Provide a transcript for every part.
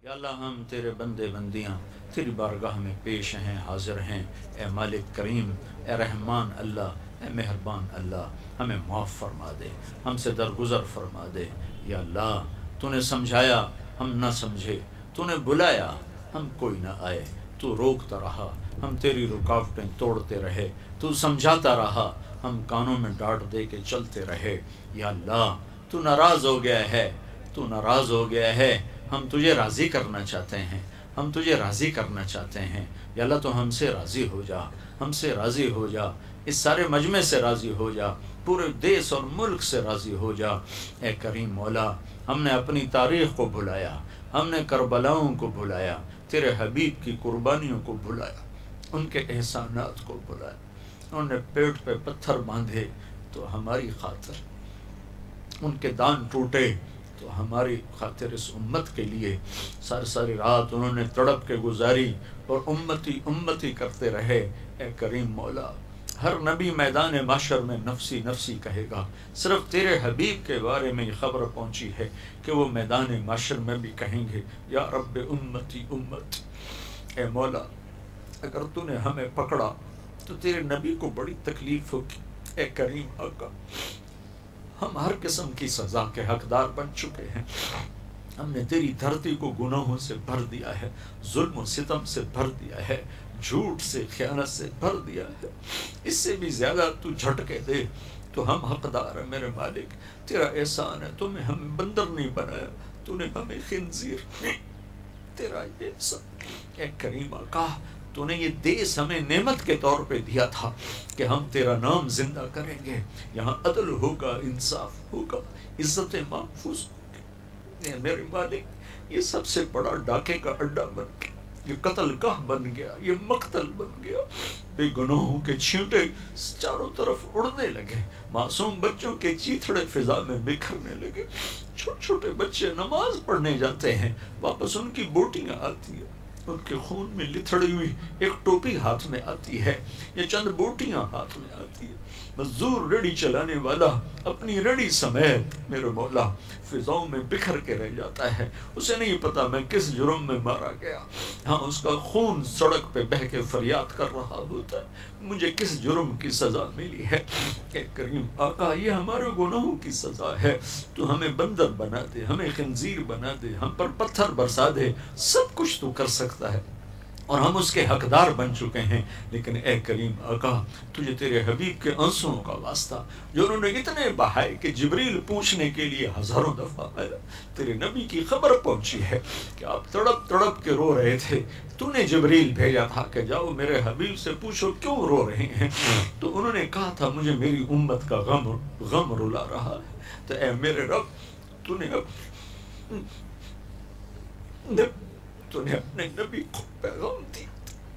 یا اللہ ہم تیرے بندے بندیاں تیری بارگاہ میں پیش ہیں، حاضر ہیں۔ اے مالک کریم، اے رحمان اللہ، اے مہربان اللہ، ہمیں معاف فرما دے، ہم سے درگزر فرما دے۔ یا اللہ تو نے سمجھایا ہم نہ سمجھے، تو نے بلایا ہم کوئی نہ آئے، تو روکتا رہا ہم تیری رکاوٹیں توڑتے رہے، تو سمجھاتا رہا ہم کانوں میں ڈانٹ دے کے چلتے رہے۔ یا اللہ تو ناراض ہو گیا ہے، تو ناراض ہو گیا ہے، ہم تجھے راضی کرنا چاہتے ہیں، ہم تجھے راضی کرنا چاہتے ہیں۔ یا اللہ تو ہم سے راضی ہو جا، ہم سے راضی ہو جا، اس سارے مجمع سے راضی ہو جا، پورے دیس اور ملک سے راضی ہو جا۔ اے کریم مولا، ہم نے اپنی تاریخ کو بھلایا، ہم نے کربلاؤں کو بھلایا، تیرے حبیب کی قربانیوں کو بھلایا، ان کے احسانات کو بھلایا۔ انہوں نے پیٹ پہ پتھر باندھے تو ہماری خاطر، ان کے دان ٹوٹے تو ہماری خاطر، اس امت کے لیے ساری ساری رات انہوں نے تڑپ کے گزاری اور امتی امتی کرتے رہے۔ اے کریم مولا، ہر نبی میدان محشر میں نفسی نفسی کہے گا، صرف تیرے حبیب کے بارے میں یہ خبر پہنچی ہے کہ وہ میدان محشر میں بھی کہیں گے یا رب امتی امتی۔ اے مولا، اگر تو نے ہمیں پکڑا تو تیرے نبی کو بڑی تکلیف ہوگی۔ اے کریم آقا، ہم ہر قسم کی سزا کے حقدار بن چکے ہیں، ہم نے تیری دھرتی کو گناہوں سے بھر دیا ہے، ظلم و ستم سے بھر دیا ہے، جھوٹ سے، خیانت سے بھر دیا ہے۔ اس سے بھی زیادہ تو جھٹکے دے تو ہم حقدار ہیں میرے مالک۔ تیرا احسان ہے، تو نے ہمیں بندر نہیں بنایا، تو نے ہمیں خنزیر نہیں، تیرا یہ احسان۔ اے کریم آقا، تو نے یہ دیس ہمیں نعمت کے طور پہ دیا تھا کہ ہم تیرا نام زندہ کریں گے، یہاں عدل ہوگا، انصاف ہوگا، عزت محفوظ ہوگی۔ اے میرے مالک، یہ سب سے بڑا ڈاکے کا اڈا بن گیا، یہ قتل گاہ بن گیا، یہ مقتل بن گیا۔ بے گناہوں کے چھینٹے چاروں طرف اڑنے لگے، معصوم بچوں کے چیتھڑے فضا میں بکھرنے لگے۔ چھوٹے چھوٹے بچے نماز پڑھنے جاتے ہیں، واپس ان کی بوٹیاں آتی ہیں، ان کے خون میں لتھڑی ہوئی ایک ٹوپی ہاتھ میں آتی ہے، یہ چند بوٹیاں ہاتھ میں آتی ہے۔ مزدور ریڑھی چلانے والا اپنی ریڑھی سمیت میرے مولا فضاؤں میں بکھر کے رہ جاتا ہے، اسے نہیں پتا میں کس جرم میں مارا گیا۔ ہاں، اس کا خون سڑک پہ بہہ کے فریاد کر رہا ہوتا ہے، مجھے کس جرم کی سزا ملی ہے۔ کہ کریم آقا، یہ ہمارے گناہوں کی سزا ہے، تو ہمیں بندر بنا دے، ہمیں خنزیر بنا دے، ہم پر پتھر برسا دے، سب کچھ تو کر سکتا ہے اور ہم اس کے حقدار بن چکے ہیں۔ لیکن اے کریم آقا، تجھے تیرے حبیب کے آنسوؤں کا واسطہ جو انہوں نے اتنے بہائے کہ جبریل پوچھنے کے لیے ہزاروں دفعہ آیا، تیرے نبی کی خبر پہنچی ہے کہ آپ تڑپ تڑپ کے رو رہے تھے، تو نے جبریل بھیجا تھا کہ جاؤ میرے حبیب سے پوچھو کیوں رو رہے ہیں، تو انہوں نے کہا تھا مجھے میری امت کا غم رلا رہا ہے۔ تو اے میرے رب، تو نے اپنے نبی کو پیغام دی،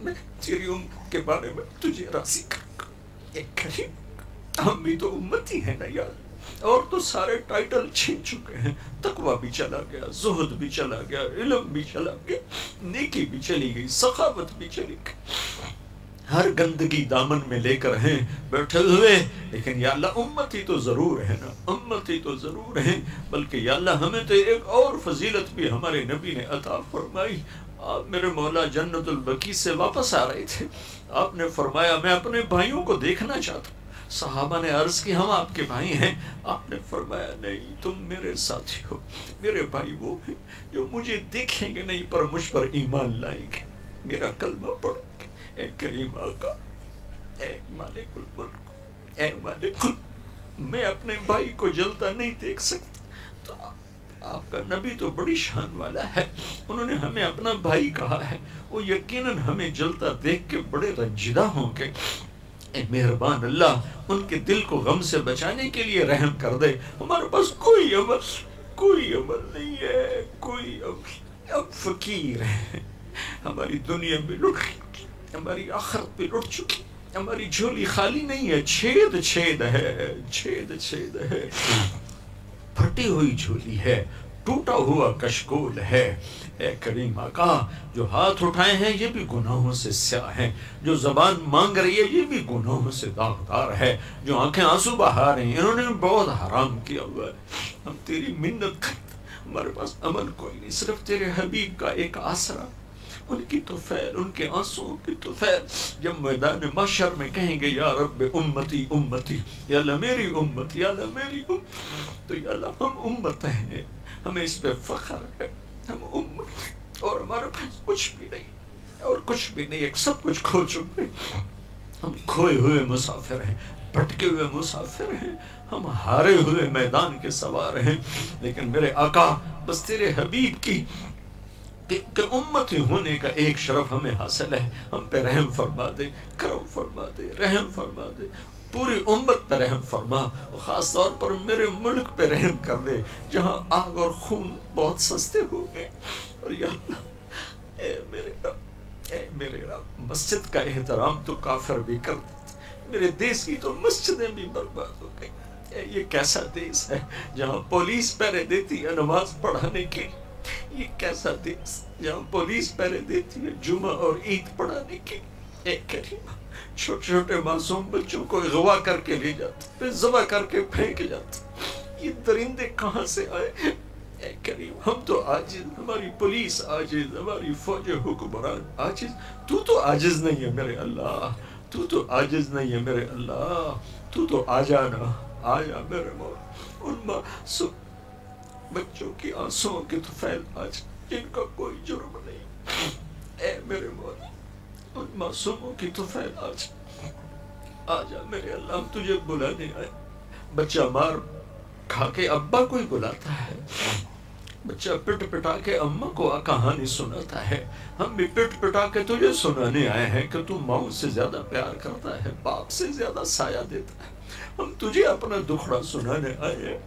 میں تیری امت کے بارے میں تجھے راضی کروں گا۔ اے کریم، ہم بھی تو امتی ہیں نا یار، اور تو سارے ٹائٹل چھین چکے ہیں، تقویٰ بھی چلا گیا، زہد بھی چلا گیا، علم بھی چلا گیا، نیکی بھی چلی گئی، سخاوت بھی چلی گئی، ہر گندگی دامن میں لے کر ہیں بیٹھے ہوئے۔ لیکن یا اللہ امتی تو ضرور ہے نا، امتی تو ضرور ہے، بلکہ یا اللہ ہمیں تو ایک اور فضیلت بھی ہمارے نبی نے عطا فرمائی۔ آپ میرے مولا جنت البقیع سے واپس آ رہے تھے، آپ نے فرمایا میں اپنے بھائیوں کو دیکھنا چاہتا ہوں۔ صحابہ نے عرض کی ہم آپ کے بھائی ہیں، آپ نے فرمایا نہیں، تم میرے ساتھی ہو، میرے بھائی وہ ہیں جو مجھے دیکھیں گے نہیں پر مجھ پر ایمان لائیں گے، میرا کلمہ پڑھیں گے۔ اے کریم آقا، اے مالک الملک، اے مالک میں اپنے بھائی کو جلتا نہیں دیکھ سکتا، تو آپ کا نبی تو بڑی شان والا ہے، انہوں نے ہمیں اپنا بھائی کہا ہے، وہ یقیناً ہمیں جلتا دیکھ کے بڑے رنجیدہ ہوں گے۔ اے مہربان اللہ، ان کے دل کو غم سے بچانے کے لیے رحم کر دے۔ ہمارے پاس کوئی عمل نہیں ہے، کوئی عمل، اب فقیر ہیں، ہماری دنیا بھی لٹ چکی، ہماری آخرت بھی لٹ چکی، ہماری جھولی خالی نہیں ہے، چھید چھید ہے، چھید چھید ہے، پھٹی ہوئی جھولی ہے، ٹوٹا ہوا کشکول ہے۔ اے کریم آقا، جو ہاتھ اٹھائے ہیں یہ بھی گناہوں سے سیاہ ہیں، جو زبان مانگ رہی ہے یہ بھی گناہوں سے داغدار ہے، جو آنکھیں آنسو بہا رہی ہیں انہوں نے بہت حرام کیا ہوا ہے۔ ہم تیری منت کرتے، ہمارے پاس امن کوئی نہیں، صرف تیرے حبیب کا ایک آسرا، ان کی طفیل، ان کے آنسوں کی طفیل، جب میدان محشر میں کہیں گے یا رب امتی امتی، یا اللہ میری امت، یا اللہ میری امت، تو یا اللہ ہم امت ہیں، ہمیں اس پہ فخر ہے، ہم امت، اور ہمارے پاس کچھ بھی نہیں، اور کچھ بھی نہیں، ایک سب کچھ کھو چکے، ہم کھوئے ہوئے مسافر ہیں، بھٹکے ہوئے مسافر ہیں، ہم ہارے ہوئے میدان کے سوار ہیں، لیکن میرے آقا بس تیرے حبیب کی کہ امتی ہونے کا ایک شرف ہمیں حاصل ہے، ہم پہ رحم فرما دے، کرم فرما دے، رحم فرما دے، پوری امت پہ رحم فرما، اور خاص طور پر میرے ملک پہ رحم کر دے جہاں آگ اور خون بہت سستے ہو گئے، اور یا اللہ اے میرے رب، اے میرے رب، مسجد کا احترام تو کافر بھی کر دیتے، میرے دیس کی تو مسجدیں بھی برباد ہو گئی، یہ کیسا دیس ہے جہاں پولیس پہرے دیتی ہے نماز پڑھانے کی، یہ کیسا دیس جہاں پولیس پہرے دیتی ہے جمعہ اور عید پڑھانے کی، اے کریم چھوٹے چھوٹے معصوم بچوں کو اغوا کر کے لے جاتے، پھر ذبح کر کے پھینک جاتے، یہ درندے کہاں سے آئے؟ اے کریم ہم تو عاجز، ہماری پولیس عاجز، ہماری فوج حکمران عاجز، تو عاجز نہیں ہے میرے اللہ، تو عاجز نہیں ہے میرے اللہ، تو آ جانا، آ جا میرے مولا، ان معصوم بچوں کی آنسوں کی طفیل آج جن کا کوئی جرم نہیں، اے میرے مولا ان معصوموں کی طفیل آج آ جا میرے اللہ، ہم تجھے بلانے آئے، بچہ مار کھا کے ابا کو ہی بلاتا ہے، بچہ پٹ پٹا کے اماں کو کہانی سناتا ہے، ہم بھی پٹ پٹا کے تجھے سنانے آئے ہیں کہ تو ماں سے زیادہ پیار کرتا ہے، باپ سے زیادہ سایہ دیتا ہے، ہم تجھے اپنا دکھڑا سنانے آئے ہیں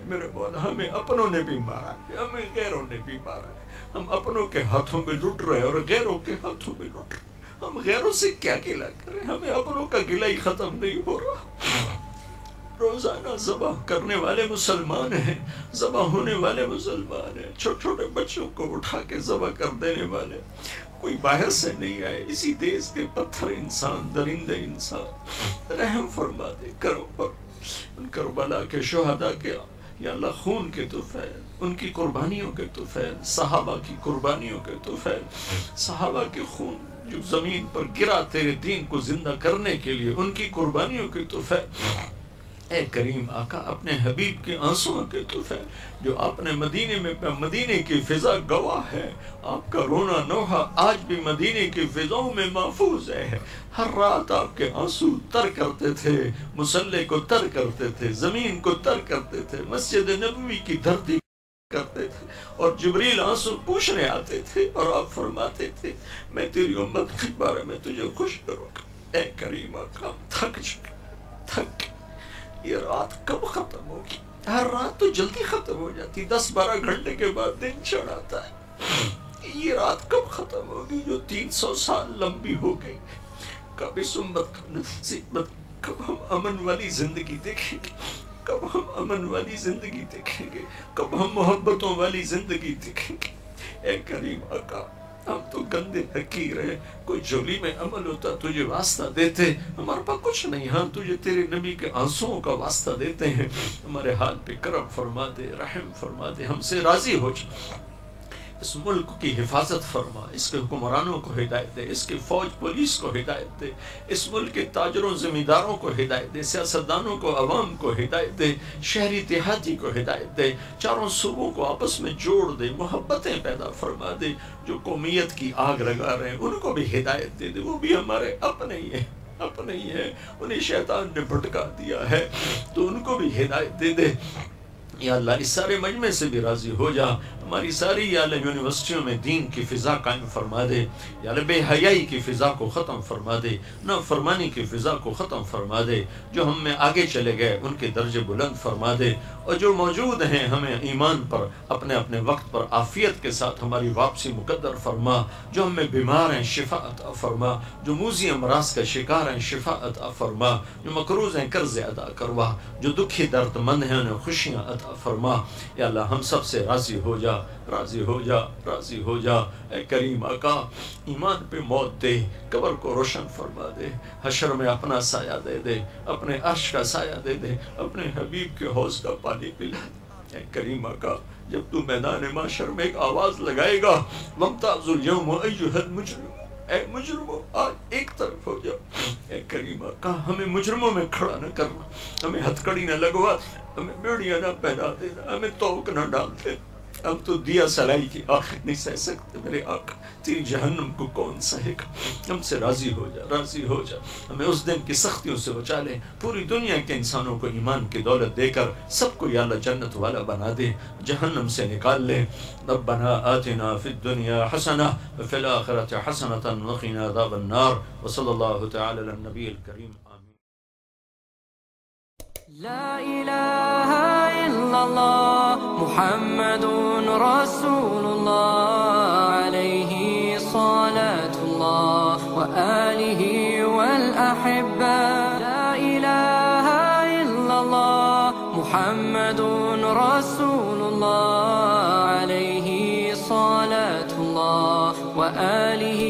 میرے مولا، ہمیں اپنوں نے بھی مارا ہے، ہمیں غیروں نے بھی مارا ہے، ہم اپنوں کے ہاتھوں میں لٹ رہے ہیں اور غیروں کے ہاتھوں میں لٹ رہے ہیں، ہم غیروں سے کیا گلہ کریں، ہمیں اپنوں کا گلہ ہی ختم نہیں ہو رہا، روزانہ ذبح کرنے والے مسلمان ہیں، ذبح ہونے والے مسلمان ہیں، چھوٹے چھوٹے بچوں کو اٹھا کے ذبح کر دینے والے، کوئی باہر سے نہیں آئے، اسی دیس کے پتھر انسان، درندے انسان، رحم فرما دے، کرو پر ان کربلا کے شہداء کے یا اللہ خون کے طفیل، ان کی قربانیوں کے طفیل، صحابہ کی قربانیوں کے طفیل، صحابہ کے خون جو زمین پر گرا تیرے دین کو زندہ کرنے کے لیے، ان کی قربانیوں کے طفیل، اے کریم آقا اپنے حبیب کے آنسوں کے طفیل، جو آپ نے مدینے میں، مدینے کی فضا گواہ ہے، آپ کا رونا نوحہ آج بھی مدینے کی فضاؤں میں محفوظ ہے، ہر رات آپ کے آنسو تر کرتے تھے، مصلی کو تر کرتے تھے، زمین کو تر کرتے تھے، مسجد نبوی کی دھرتی کرتے تھے، اور جبریل آنسو پوچھنے آتے تھے، اور آپ فرماتے تھے میں تیری امت کے بارے میں تجھے خوش کروں گا، اے کریم آقا تھک چکے، تھک، یہ رات کب ختم ہوگی؟ ہر رات تو جلدی ختم ہو جاتی، 10-12 گھنٹے کے بعد دن چڑھ آتا ہے، یہ رات کب ختم ہوگی جو 300 سال لمبی ہو گئی؟ کب اس امت کا نصیبت، کب ہم امن والی زندگی دیکھیں گے، کب ہم امن والی زندگی دیکھیں گے، کب ہم محبتوں والی زندگی دیکھیں گے؟ اے کریم آقا ہم تو گندے حقیر ہیں، کوئی جولی میں عمل ہوتا تجھے واسطہ دیتے، ہمارے پاس کچھ نہیں، ہاں تجھے تیرے نبی کے آنسوں کا واسطہ دیتے ہیں، ہمارے حال پہ کرم فرما دے، رحم فرما دے، ہم سے راضی ہو جا، اس ملک کی حفاظت فرما، اس کے حکمرانوں کو ہدایت دے، اس کے فوج پولیس کو ہدایت دے، اس ملک کے تاجروں زمینداروں کو ہدایت دے، سیاستدانوں کو، عوام کو ہدایت دے، شہری دیہاتی کو ہدایت دے، چاروں صوبوں کو آپس میں جوڑ دے، محبتیں پیدا فرما دے، جو قومیت کی آگ لگا رہے ہیں ان کو بھی ہدایت دے دے، وہ بھی ہمارے اپنے ہی ہیں، اپنے ہی ہیں، انہیں شیطان نے بھٹکا دیا ہے تو ان کو بھی ہدایت دے دے، یا اللہ اس سارے مجمع سے بھی راضی ہو جا، ہماری ساری یا اللہ یونیورسٹیوں میں دین کی فضا قائم فرما دے، یا اللہ بے حیائی کی فضا کو ختم فرما دے، نافرمانی کی فضا کو ختم فرما دے، جو ہم میں آگے چلے گئے ان کے درجے بلند فرما دے، اور جو موجود ہیں ہمیں ایمان پر اپنے اپنے وقت پر عافیت کے ساتھ ہماری واپسی مقدر فرما، جو ہم میں بیمار ہیں شفا عطا فرما، جو موذی امراض کا شکار ہیں شفا عطا فرما، جو مقروض ہیں قرض ادا کروا، جو دکھی درد مند ہیں انہیں خوشیاں عطا فرما، یا اللہ ہم سب سے راضی ہو جا، راضی ہو جا، راضی ہو جا، اے کریم آقا ایمان پہ موت دے، قبر کو روشن فرما دے، حشر میں اپنا سایہ دے دے، اپنے عرش کا سایہ دے دے، اپنے حبیب کے حوض کا پانی پلا دے، اے کریم آقا جب تو میدان محشر میں ایک آواز لگائے گا وَامْتَازُوا الْيَوْمَ أَيُّهَا الْمُجْرِمُونَ، اے مجرموں آج ایک طرف ہو جاؤ. اے کریم آقا ہمیں مجرموں میں کھڑا نہ کرنا، ہمیں ہتھکڑی نہ لگوا دینا، ہمیں بیڑیاں نہ پہنا دینا، ہمیں توق نہ ڈال دینا. اب تو دیا سلائی کی آخر نہیں سہ سکتے میرے آقا، تیری جہنم کو کون سہے گا. ہم سے راضی ہو جا، راضی ہو جا، ہمیں اس دن کی سختیوں سے بچا لے. پوری دنیا کے انسانوں کو ایمان کی دولت دے کر سب کو یا اللہ جنت والا بنا دے، جہنم سے نکال لے. ربنا آتنا فی الدنیا حسنہ وفی الآخرۃ حسنۃ وقنا عذاب النار. وصلی اللہ تعالی علی النبی الکریم. لا إله إلا الله محمد رسول الله عليه صلاة الله وآله والأحبة. لا إله إلا الله محمد رسول الله عليه صلاة الله وآله